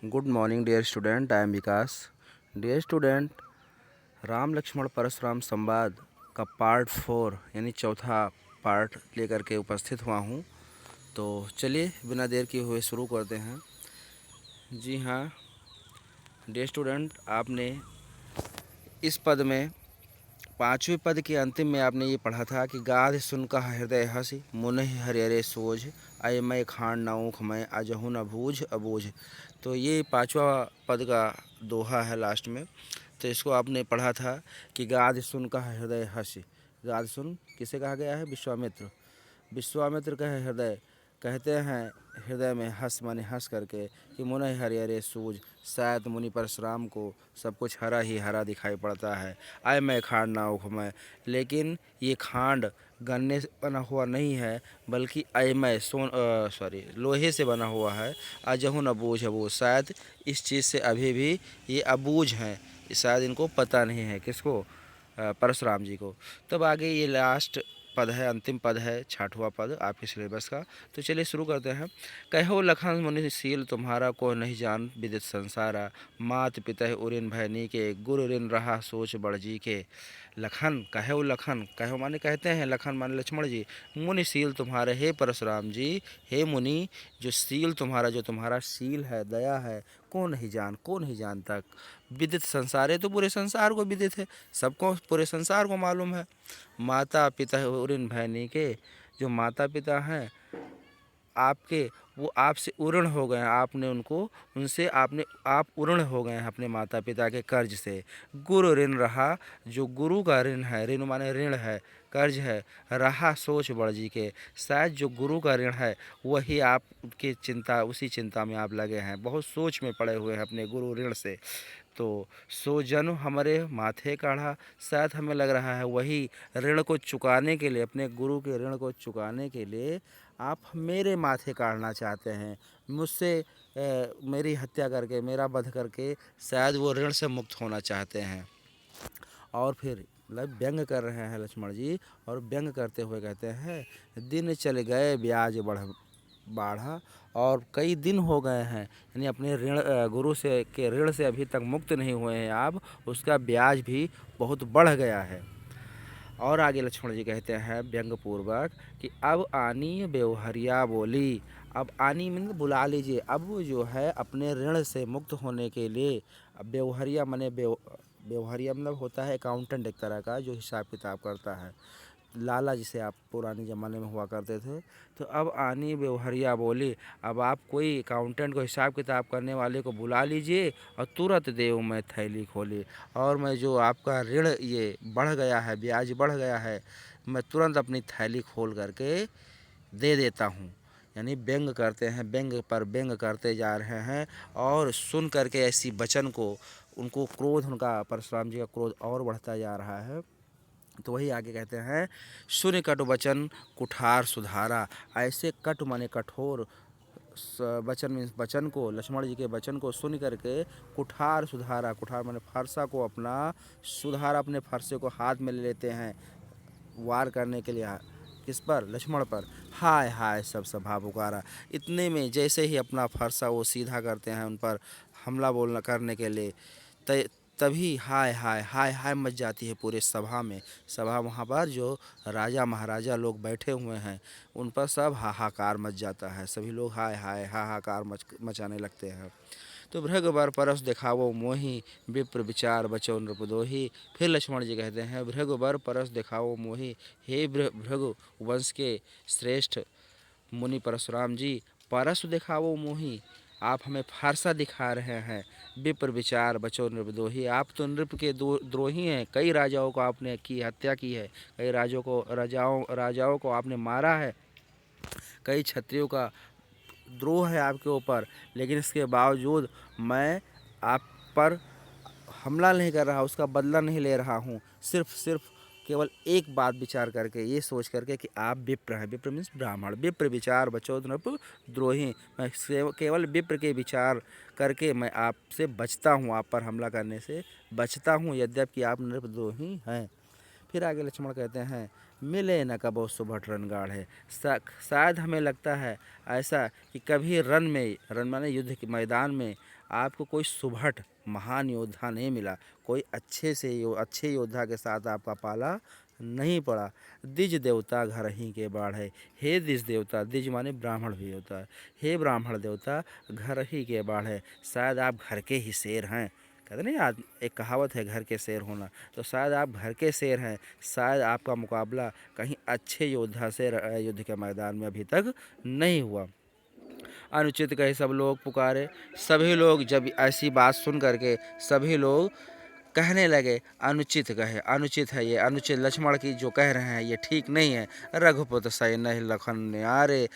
Good morning dear student, I am Vikas. Dear student, Ram Lakshman Parshuram संवाद का part 4 यानी चौथा पार्ट लेकर के उपस्थित हुआ हूँ। तो चलिए बिना देर किए हुए शुरू करते हैं। जी हाँ डियर स्टूडेंट, आपने इस पद में पाँचवें पद के अंतिम में आपने ये पढ़ा था कि गाध सुन कहा हृदय हसी मुनहि हरिहरे सोझ अय मैं खान न ऊख मैं अजहु न बूझ अबूझ। तो ये पांचवा पद का दोहा है लास्ट में। तो इसको आपने पढ़ा था कि गाध सुन कहा हृदय हसी। गाध सुन किसे कहा गया है? विश्वामित्र। विश्वामित्र कहे हृदय, कहते हैं हृदय में हंस माने हंस करके कि मुनि हरिहरे सूझ। शायद मुनि परशुराम को सब कुछ हरा ही हरा दिखाई पड़ता है। आय मैं खांड ना उख मैं, लेकिन ये खांड गन्ने से बना हुआ नहीं है, बल्कि अयमय लोहे से बना हुआ है। अजहु न बूझ अबूझ, शायद इस चीज़ से अभी भी ये अबूझ हैं, शायद इनको पता नहीं है। किसको? परशुराम जी को। तब आगे ये लास्ट पद है, अंतिम पद है, छठवां पद आपके सिलेबस का। तो चलिए शुरू करते हैं। कहो लखन मुनिशील तुम्हारा को नहीं जान विदित संसारा मात पिता उरिन भयनी के गुरु ऋण रहा सोच बड़ जी के। लखन, कहो लखन, कहो माने कहते हैं, लखन माने लक्ष्मण जी। मुनिशील तुम्हारे, हे परशुराम जी, हे मुनि, जो शील तुम्हारा, जो तुम्हारा शील है, दया है, कौन नहीं जानता। विदित संसार है तो पूरे संसार को विदित है, सबको पूरे संसार को मालूम है। माता पिता उरिन भैनी के, जो माता पिता हैं आपके, वो आपसे उऋण हो गए हैं। आपने उनको, उनसे आप उऋण हो गए हैं अपने माता पिता के कर्ज से। गुरु ऋण रहा, जो गुरु का ऋण है, ऋण माने ऋण है, कर्ज है। रहा सोच बड़ जी के, शायद जो गुरु का ऋण है वही आपकी चिंता, उसी चिंता में आप लगे हैं, बहुत सोच में पड़े हुए हैं अपने गुरु ऋण से। तो सो जनु हमारे माथे काढ़ा, शायद हमें लग रहा है वही ऋण को चुकाने के लिए, अपने गुरु के ऋण को चुकाने के लिए आप मेरे माथे काटना चाहते हैं, मुझसे मेरी हत्या करके, मेरा वध करके शायद वो ऋण से मुक्त होना चाहते हैं। और फिर मतलब व्यंग कर रहे हैं लक्ष्मण जी, और व्यंग करते हुए कहते हैं दिन चले गए ब्याज बाढ़ा, और कई दिन हो गए हैं, यानी अपने ऋण, गुरु से के ऋण से अभी तक मुक्त नहीं हुए हैं आप, उसका ब्याज भी बहुत बढ़ गया है। और आगे लक्ष्मण जी कहते हैं व्यंग्यपूर्वक कि अब आनी बेवहरिया बोली। अब आनी मतलब बुला लीजिए, अब जो है अपने ऋण से मुक्त होने के लिए। अब बेवहरिया माने बेवहरिया मतलब होता है अकाउंटेंट, एक तरह का जो हिसाब किताब करता है, लाला जिसे आप पुराने ज़माने में हुआ करते थे। तो अब आनी बेवहरिया बोली, अब आप कोई अकाउंटेंट को, हिसाब किताब करने वाले को बुला लीजिए, और तुरंत देव मैं थैली खोली, और मैं जो आपका ऋण ये बढ़ गया है, ब्याज बढ़ गया है, मैं तुरंत अपनी थैली खोल करके दे देता हूँ। यानी व्यंग करते हैं, व्यंग पर व्यंग करते जा रहे हैं। और सुन करके ऐसी वचन को, उनको क्रोध, उनका परशुराम जी का क्रोध और बढ़ता जा रहा है। तो वही आगे कहते हैं शून्य कटु वचन कुठार सुधारा। ऐसे कटु माने कठोर वचन में, वचन को, लक्ष्मण जी के वचन को सुन करके कुठार सुधारा, कुठार माने फरसा को अपना सुधारा, अपने फरसे को हाथ में ले लेते हैं वार करने के लिए। किस पर? लक्ष्मण पर। हाय हाय सब सभा पुकारा। इतने में जैसे ही अपना फरसा वो सीधा करते हैं उन पर हमला बोलना करने के लिए, तभी हाय हाय हाय हाय मच जाती है पूरे सभा में। सभा वहाँ पर जो राजा महाराजा लोग बैठे हुए हैं उन पर सब हाहाकार मच जाता है, सभी लोग हाय हाय हाहाकार मचाने लगते हैं। तो भृगु परस दिखावो मोहि विप्र विचार बचो नृपदोही। फिर लक्ष्मण जी कहते हैं भृगु परस दिखावो मोहि, हे भृगु वंश के श्रेष्ठ मुनि परशुराम जी, परस दिखावो मोहि, आप हमें फारसा दिखा रहे हैं। विप्र विचार बचो नृपद्रोही, आप तो नृप के द्रोही हैं, कई राजाओं को आपने की हत्या की है, कई राजाओं को आपने मारा है, कई क्षत्रियों का द्रोह है आपके ऊपर, लेकिन इसके बावजूद मैं आप पर हमला नहीं कर रहा, उसका बदला नहीं ले रहा हूँ। सिर्फ केवल एक बात विचार करके, ये सोच करके कि आप विप्र हैं, विप्र मीन्स ब्राह्मण, विप्र विचार बचो नृप द्रोही, मैं केवल विप्र के विचार करके मैं आपसे बचता हूँ, आप पर हमला करने से बचता हूँ, यद्यपि आप नृपद्रोही हैं। फिर आगे लक्ष्मण कहते हैं मिले न कबो सुबह रन गाढ़े। शायद हमें लगता है ऐसा कि कभी रन माने युद्ध के मैदान में आपको कोई सुभट महान योद्धा नहीं मिला, कोई अच्छे योद्धा के साथ आपका पाला नहीं पड़ा। द्विज देवता घर ही के बाढ़े। हे द्विज देवता, द्विज माने ब्राह्मण भी होता है। हे ब्राह्मण देवता घर ही के बाढ़े। शायद आप घर के ही शेर हैं। कहते नहीं, आज एक कहावत है घर के शेर होना, तो शायद आप घर के शेर हैं। शायद आपका मुकाबला कहीं अच्छे योद्धा से युद्ध के मैदान में अभी तक नहीं हुआ। अनुचित कहे सब लोग पुकारे। सभी लोग जब ऐसी बात सुन करके सभी लोग कहने लगे, अनुचित कहे, अनुचित है ये, अनुचित लक्ष्मण की जो कह रहे हैं ये ठीक नहीं है। रघुपत सही नहीं लखन न्यारे।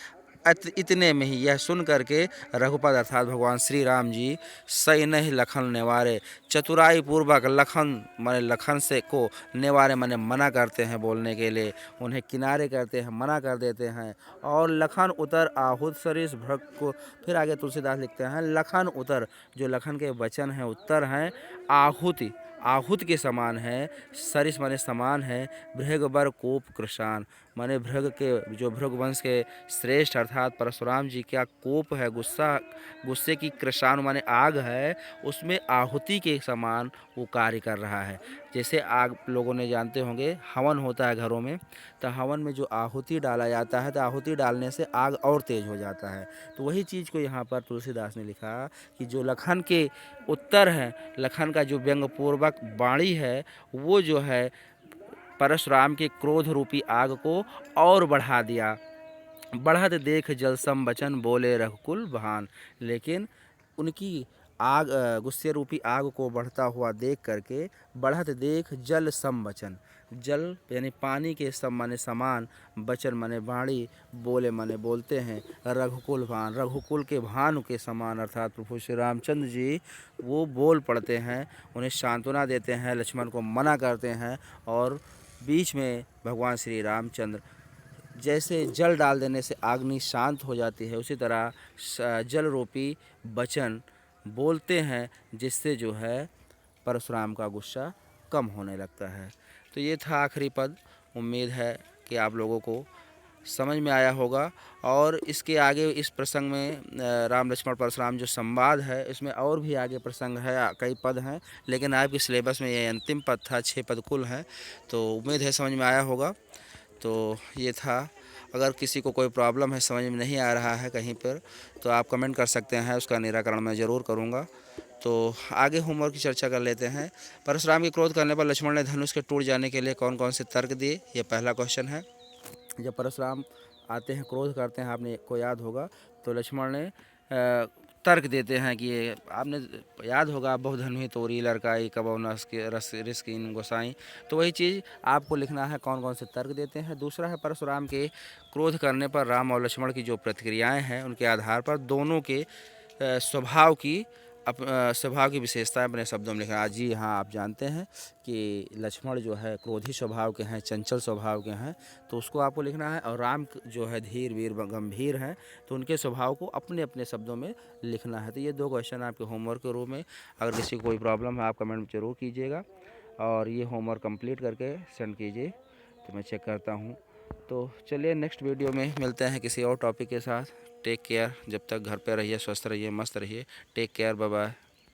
इतने में ही यह सुन करके रघुपत अर्थात भगवान श्री राम जी सही नहीं लखन नेवारे, चतुराई पूर्वक लखन माने लखन से को नेवारे माने मना करते हैं बोलने के लिए, उन्हें किनारे करते हैं, मना कर देते हैं। और लखन उतर आहुत सरिस भृग को, फिर आगे तुलसीदास लिखते हैं लखन उतर, जो लखन के वचन हैं उत्तर हैं आहुति, आहुत के समान है। सरिस माने समान है। भृग बर कोप कृशान माने भृग के जो भृग वंश के श्रेष्ठ अर्थात परशुराम जी का कोप है, गुस्से की कृशान माने आग है, उसमें आहुति के समान वो कार्य कर रहा है। जैसे आग लोगों ने जानते होंगे हवन होता है घरों में, तो हवन में जो आहुति डाला जाता है तो आहुति डालने से आग और तेज हो जाता है। तो वही चीज़ को यहाँ पर तुलसीदास ने लिखा कि जो लखन के उत्तर है, लखन का जो व्यंग्यपूर्वक वाणी है, वो जो है परशुराम के क्रोध रूपी आग को और बढ़ा दिया। बढ़त देख जल सम बचन बोले रघुकुल बहान। लेकिन उनकी आग गुस्से रूपी आग को बढ़ता हुआ देख करके बढ़त देख जल सम बचन, जल यानी पानी के सम माने समान, बचन माने वाणी, बोले माने बोलते हैं, रघुकुल भान, रघुकुल के भानु के समान अर्थात प्रभु श्री रामचंद्र जी वो बोल पड़ते हैं, उन्हें सांत्वना देते हैं, लक्ष्मण को मना करते हैं। और बीच में भगवान श्री रामचंद्र जैसे जल डाल देने से अग्नि शांत हो जाती है, उसी तरह जल रूपी वचन बोलते हैं, जिससे जो है परशुराम का गुस्सा कम होने लगता है। तो ये था आखिरी पद। उम्मीद है कि आप लोगों को समझ में आया होगा। और इसके आगे इस प्रसंग में राम लक्ष्मण परशुराम जो संवाद है, इसमें और भी आगे प्रसंग है, कई पद हैं, लेकिन आपके सिलेबस में ये अंतिम पद था, 6 पद कुल हैं। तो उम्मीद है समझ में आया होगा। तो ये था। अगर किसी को कोई प्रॉब्लम है, समझ में नहीं आ रहा है कहीं पर, तो आप कमेंट कर सकते हैं, उसका निराकरण मैं ज़रूर करूँगा। तो आगे होमवर्क की चर्चा कर लेते हैं। परशुराम के क्रोध करने पर लक्ष्मण ने धनुष के टूट जाने के लिए कौन कौन से तर्क दिए, ये पहला क्वेश्चन है। जब परशुराम आते हैं, क्रोध करते हैं, आपने को याद होगा, तो लक्ष्मण ने तर्क देते हैं कि ये आपने याद होगा, बहुधनुही तोरी लड़काई कबौ नस के रस रिस्किन गोसाई। तो वही चीज़ आपको लिखना है, कौन कौन से तर्क देते हैं। दूसरा है परशुराम के क्रोध करने पर राम और लक्ष्मण की जो प्रतिक्रियाएं हैं, उनके आधार पर दोनों के स्वभाव की विशेषताएं अपने शब्दों में लिखना। जी हाँ, आप जानते हैं कि लक्ष्मण जो है क्रोधी स्वभाव के हैं, चंचल स्वभाव के हैं, तो उसको आपको लिखना है। और राम जो है धीर वीर गंभीर हैं, तो उनके स्वभाव को अपने अपने शब्दों में लिखना है। तो ये 2 क्वेश्चन आपके होमवर्क के रूप में। अगर किसी को कोई प्रॉब्लम है, आप कमेंट जरूर कीजिएगा और ये होमवर्क कंप्लीट करके सेंड कीजिए, तो मैं चेक करता हूँ। तो चलिए नेक्स्ट वीडियो में मिलते हैं किसी और टॉपिक के साथ। Take care. जब तक घर पे रहिए, स्वस्थ रहिए, मस्त रहिए। Take care, bye bye.